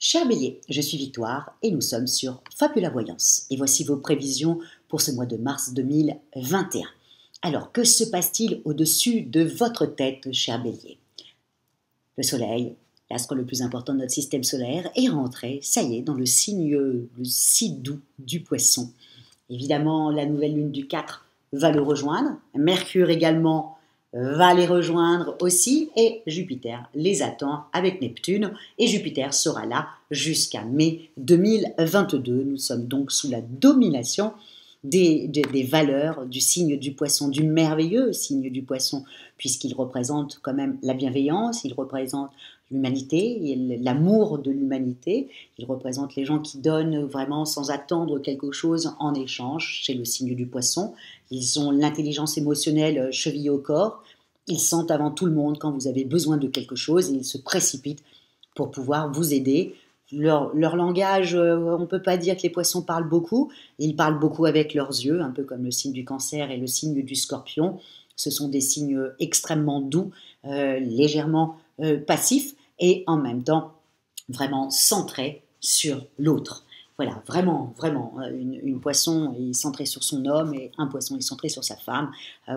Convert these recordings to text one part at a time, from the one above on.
Cher Bélier, je suis Victoire et nous sommes sur Fabula Voyance. Et voici vos prévisions pour ce mois de mars 2021. Alors, que se passe-t-il au-dessus de votre tête, cher Bélier? Le Soleil, l'astre le plus important de notre système solaire, est rentré, ça y est, dans le signe le si doux du Poisson. Évidemment, la nouvelle lune du 4 va le rejoindre. Mercure également va les rejoindre aussi et Jupiter les attend avec Neptune et Jupiter sera là jusqu'à mai 2022. Nous sommes donc sous la domination des valeurs du signe du Poisson, du merveilleux signe du Poisson, puisqu'il représente quand même la bienveillance, il représente l'humanité, l'amour de l'humanité, il représente les gens qui donnent vraiment sans attendre quelque chose en échange chez le signe du Poisson. Ils ont l'intelligence émotionnelle chevillée au corps, ils sentent avant tout le monde quand vous avez besoin de quelque chose et ils se précipitent pour pouvoir vous aider. Leur langage, on ne peut pas dire que les poissons parlent beaucoup, ils parlent beaucoup avec leurs yeux, un peu comme le signe du Cancer et le signe du Scorpion. Ce sont des signes extrêmement doux, légèrement passifs et en même temps vraiment centrés sur l'autre. Voilà, vraiment, vraiment, une poisson est centrée sur son homme et un poisson est centré sur sa femme.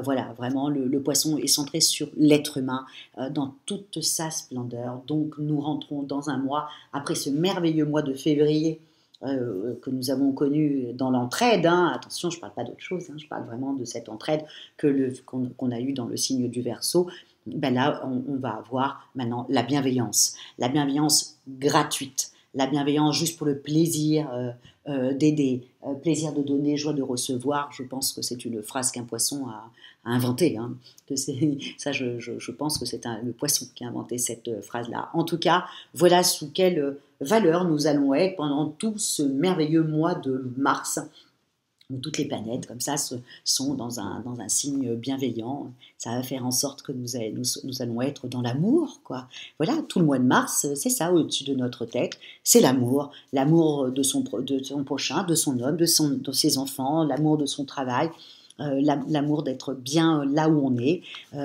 Voilà, vraiment, le poisson est centré sur l'être humain dans toute sa splendeur. Donc, nous rentrons dans un mois, après ce merveilleux mois de février que nous avons connu dans l'entraide. Attention, je ne parle pas d'autre chose, je parle vraiment de cette entraide qu'on a eue dans le signe du Verseau. Ben là, on va avoir maintenant la bienveillance gratuite. La bienveillance juste pour le plaisir d'aider, plaisir de donner, joie de recevoir. Je pense que c'est une phrase qu'un poisson a inventée. Je pense que c'est le poisson qui a inventé cette phrase-là. En tout cas, voilà sous quelle valeur nous allons être pendant tout ce merveilleux mois de mars, où toutes les planètes comme ça sont dans un signe bienveillant. Ça va faire en sorte que nous allons être dans l'amour, quoi. Voilà, tout le mois de mars, c'est ça au-dessus de notre tête, c'est l'amour de son prochain, de son homme, de ses enfants, l'amour de son travail, l'amour d'être bien là où on est,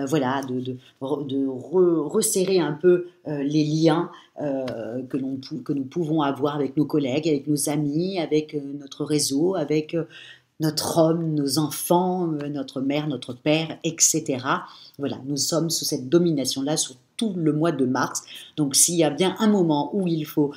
voilà, de resserrer un peu les liens que nous pouvons avoir avec nos collègues, avec nos amis, avec notre réseau, avec notre homme, nos enfants, notre mère, notre père, etc. Voilà, nous sommes sous cette domination-là sur tout le mois de mars. Donc, s'il y a bien un moment où il faut,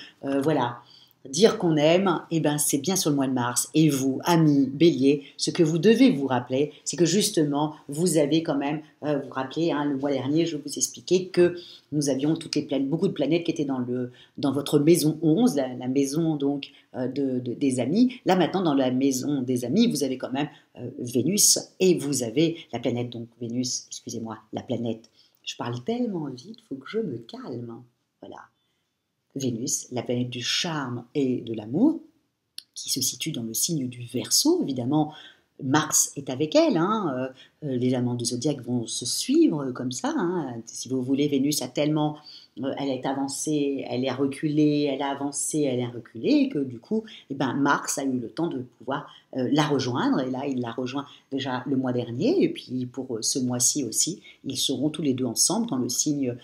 dire qu'on aime, eh ben, c'est bien sur le mois de mars. Et vous, amis Bélier, ce que vous devez vous rappeler, c'est que justement, vous avez quand même, vous rappelez, le mois dernier, je vous expliquais que nous avions beaucoup de planètes qui étaient dans votre maison 11, la maison donc des amis. Là maintenant, dans la maison des amis, vous avez quand même Vénus et vous avez la planète, donc Vénus, excusez-moi, la planète. Je parle tellement vite, il faut que je me calme. Voilà. Vénus, la planète du charme et de l'amour, qui se situe dans le signe du Verseau. Évidemment, Mars est avec elle. Les amants du zodiaque vont se suivre comme ça. Si vous voulez, Vénus a tellement... elle est avancée, elle est reculée, elle a avancé, elle est reculée, que du coup, Mars a eu le temps de pouvoir la rejoindre. Et là, il la rejoint déjà le mois dernier. Et puis, pour ce mois-ci aussi, ils seront tous les deux ensemble dans le signe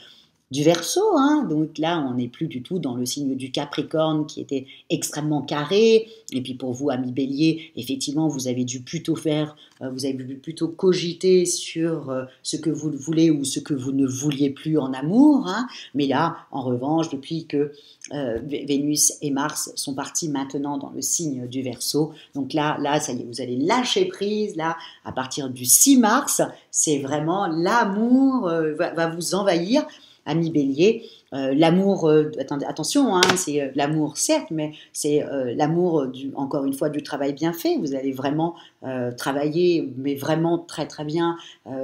du Verseau, donc là on n'est plus du tout dans le signe du Capricorne qui était extrêmement carré, et puis pour vous amis Bélier, effectivement vous avez dû plutôt cogiter sur ce que vous voulez ou ce que vous ne vouliez plus en amour, mais là en revanche depuis que Vénus et Mars sont partis maintenant dans le signe du Verseau, donc là ça y est, vous allez lâcher prise, là à partir du 6 mars, c'est vraiment l'amour va vous envahir. Ami Bélier, l'amour, attention, c'est l'amour certes, mais c'est l'amour, encore une fois, du travail bien fait. Vous allez vraiment travailler, mais vraiment très très bien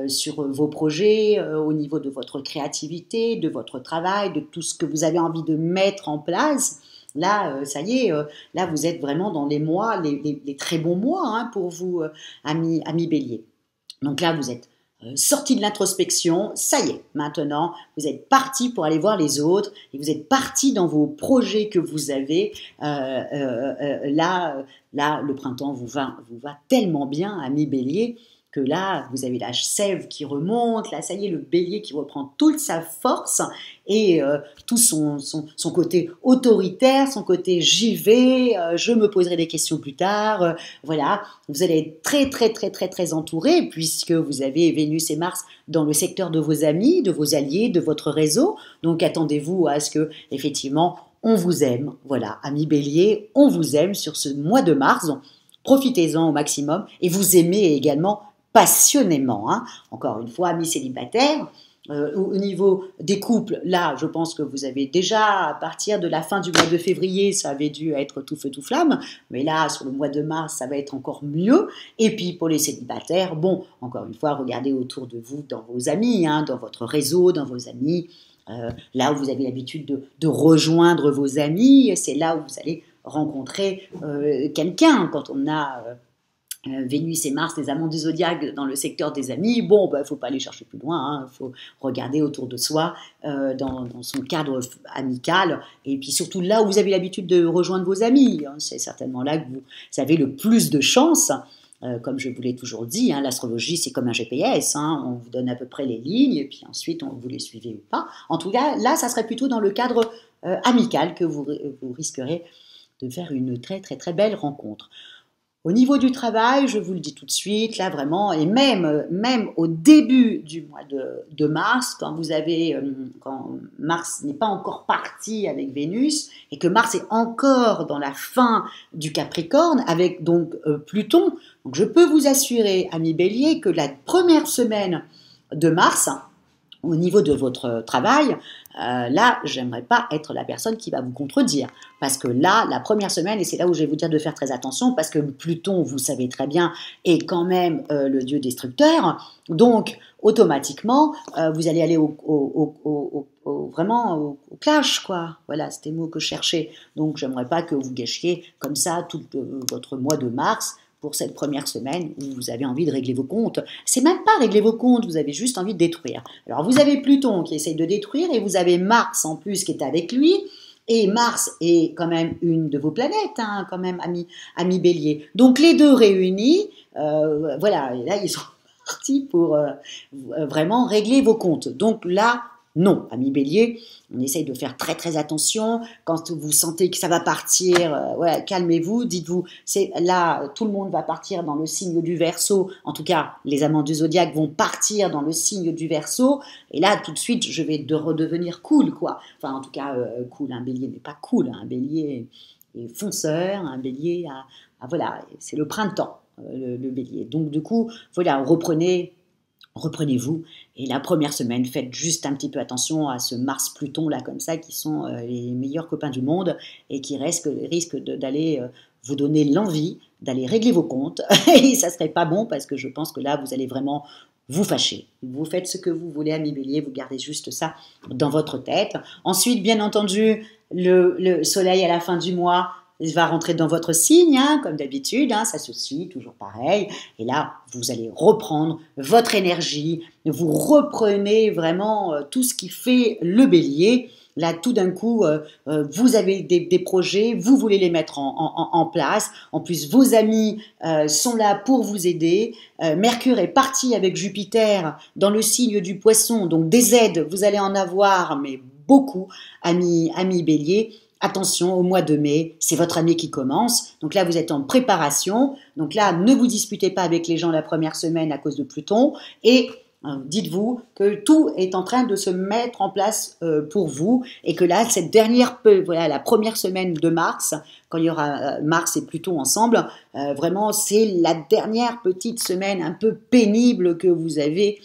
sur vos projets, au niveau de votre créativité, de votre travail, de tout ce que vous avez envie de mettre en place. Là, ça y est, là vous êtes vraiment dans les mois, les très bons mois pour vous, amis Bélier. Donc là, vous êtes sorti de l'introspection, ça y est, maintenant, vous êtes parti pour aller voir les autres et vous êtes parti dans vos projets que vous avez. Là, le printemps vous va tellement bien, ami Bélier, que là, vous avez la sève qui remonte, là, ça y est, le bélier qui reprend toute sa force et tout son côté autoritaire, son côté j'y vais, je me poserai des questions plus tard, voilà. Vous allez être très, très, très, très, très entouré puisque vous avez Vénus et Mars dans le secteur de vos amis, de vos alliés, de votre réseau. Donc, attendez-vous à ce que, effectivement, on vous aime. Voilà, amis bélier, on vous aime sur ce mois de mars. Donc, profitez-en au maximum et vous aimez également passionnément. Hein. Encore une fois, amis célibataires, au niveau des couples, là, je pense que vous avez déjà, à partir de la fin du mois de février, ça avait dû être tout feu, tout flamme, mais là, sur le mois de mars, ça va être encore mieux. Et puis, pour les célibataires, bon, encore une fois, regardez autour de vous, dans vos amis, hein, dans votre réseau, dans vos amis, là où vous avez l'habitude de rejoindre vos amis, c'est là où vous allez rencontrer quelqu'un. Quand on a Vénus et Mars, les amants du zodiaque dans le secteur des amis, bon, il ne faut pas aller chercher plus loin, il faut regarder autour de soi, dans son cadre amical, et puis surtout là où vous avez l'habitude de rejoindre vos amis, hein, c'est certainement là que vous avez le plus de chance. Comme je vous l'ai toujours dit, hein, l'astrologie c'est comme un GPS, hein, on vous donne à peu près les lignes, et puis ensuite vous les suivez ou pas. En tout cas, là, ça serait plutôt dans le cadre amical que vous risquerez de faire une très très très belle rencontre. Au niveau du travail, je vous le dis tout de suite, là vraiment, et même au début du mois de mars, quand Mars n'est pas encore parti avec Vénus, et que Mars est encore dans la fin du Capricorne, avec donc Pluton, donc je peux vous assurer, amis Bélier, que la première semaine de mars, au niveau de votre travail, là, j'aimerais pas être la personne qui va vous contredire. Parce que là, la première semaine, et c'est là où je vais vous dire de faire très attention, parce que Pluton, vous savez très bien, est quand même le dieu destructeur. Donc, automatiquement, vous allez aller vraiment au clash, quoi. Voilà, c'était le mot que je cherchais. Donc, j'aimerais pas que vous gâchiez comme ça tout votre mois de mars pour cette première semaine où vous avez envie de régler vos comptes. C'est même pas régler vos comptes, vous avez juste envie de détruire. Alors vous avez Pluton qui essaye de détruire et vous avez Mars en plus qui est avec lui. Et Mars est quand même une de vos planètes, hein, quand même, ami Bélier. Donc les deux réunis, voilà, là ils sont partis pour vraiment régler vos comptes. Donc là, non, ami Bélier, on essaye de faire très très attention. Quand vous sentez que ça va partir, ouais, calmez-vous, dites-vous, là, tout le monde va partir dans le signe du Verseau. En tout cas, les amants du zodiaque vont partir dans le signe du Verseau. Et là, tout de suite, je vais redevenir cool, quoi. Enfin, en tout cas, cool, un Bélier n'est pas cool. Un Bélier est fonceur, un Bélier voilà, c'est le printemps, le Bélier. Donc, du coup, voilà, reprenez-vous, et la première semaine, faites juste un petit peu attention à ce Mars-Pluton là comme ça, qui sont les meilleurs copains du monde et qui risquent d'aller vous donner l'envie d'aller régler vos comptes. Et ça serait pas bon parce que je pense que là, vous allez vraiment vous fâcher. Vous faites ce que vous voulez, ami Bélier, vous gardez juste ça dans votre tête. Ensuite, bien entendu, le soleil à la fin du mois, il va rentrer dans votre signe, hein, comme d'habitude, hein, ça se suit, toujours pareil. Et là, vous allez reprendre votre énergie, vous reprenez vraiment tout ce qui fait le bélier. Là, tout d'un coup, vous avez des projets, vous voulez les mettre en place. En plus, vos amis sont là pour vous aider. Mercure est parti avec Jupiter dans le signe du Poisson, donc des aides, vous allez en avoir, mais beaucoup, amis Bélier. Attention, au mois de mai, c'est votre année qui commence. Donc là, vous êtes en préparation. Donc là, ne vous disputez pas avec les gens la première semaine à cause de Pluton. Et dites-vous que tout est en train de se mettre en place pour vous. Et que là, voilà, la première semaine de mars, quand il y aura Mars et Pluton ensemble, vraiment, c'est la dernière petite semaine un peu pénible que vous avez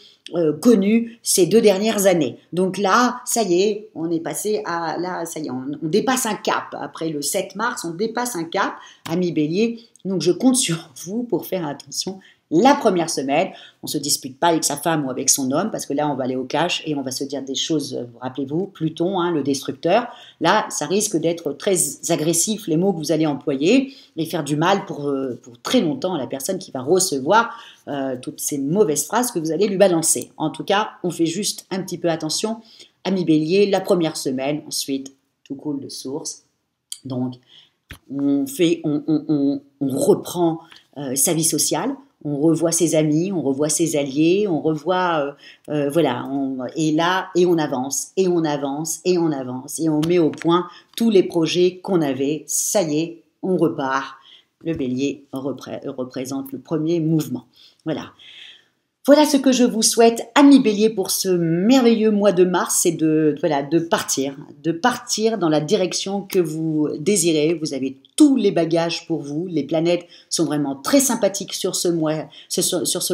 connu ces 2 dernières années. Donc là, ça y est, on est passé là, ça y est, on dépasse un cap. Après le 7 mars, on dépasse un cap, ami Bélier. Donc je compte sur vous pour faire attention. La première semaine, on ne se dispute pas avec sa femme ou avec son homme, parce que là, on va aller au clash et on va se dire des choses, rappelez-vous, Pluton, hein, le destructeur. Là, ça risque d'être très agressif, les mots que vous allez employer, et faire du mal pour très longtemps à la personne qui va recevoir toutes ces mauvaises phrases que vous allez lui balancer. En tout cas, on fait juste un petit peu attention, ami Bélier, la première semaine, ensuite, tout coule de source. Donc, on reprend sa vie sociale, on revoit ses amis, on revoit ses alliés, on revoit, voilà, et là, et on avance, et on avance, et on avance, et on met au point tous les projets qu'on avait. Ça y est, on repart. Le bélier représente le premier mouvement. Voilà. Voilà ce que je vous souhaite, amis béliers, pour ce merveilleux mois de mars, c'est de partir dans la direction que vous désirez. Vous avez tous les bagages pour vous. Les planètes sont vraiment très sympathiques sur ce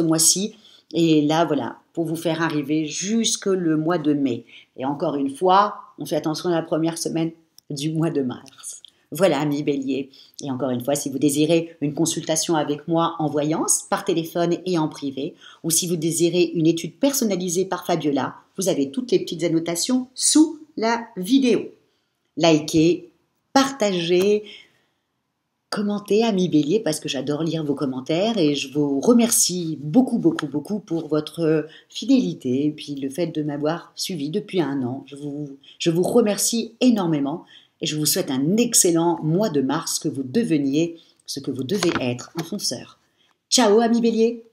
mois-ci. Et là, voilà, pour vous faire arriver jusque le mois de mai. Et encore une fois, on fait attention à la première semaine du mois de mars. Voilà, amis béliers. Et encore une fois, si vous désirez une consultation avec moi en voyance, par téléphone et en privé, ou si vous désirez une étude personnalisée par Fabiola, vous avez toutes les petites annotations sous la vidéo. Likez, partagez, commentez, amis béliers, parce que j'adore lire vos commentaires et je vous remercie beaucoup, beaucoup, beaucoup pour votre fidélité et puis le fait de m'avoir suivi depuis 1 an. Je vous remercie énormément. Et je vous souhaite un excellent mois de mars, que vous deveniez ce que vous devez être en fonceur. Ciao, amis béliers!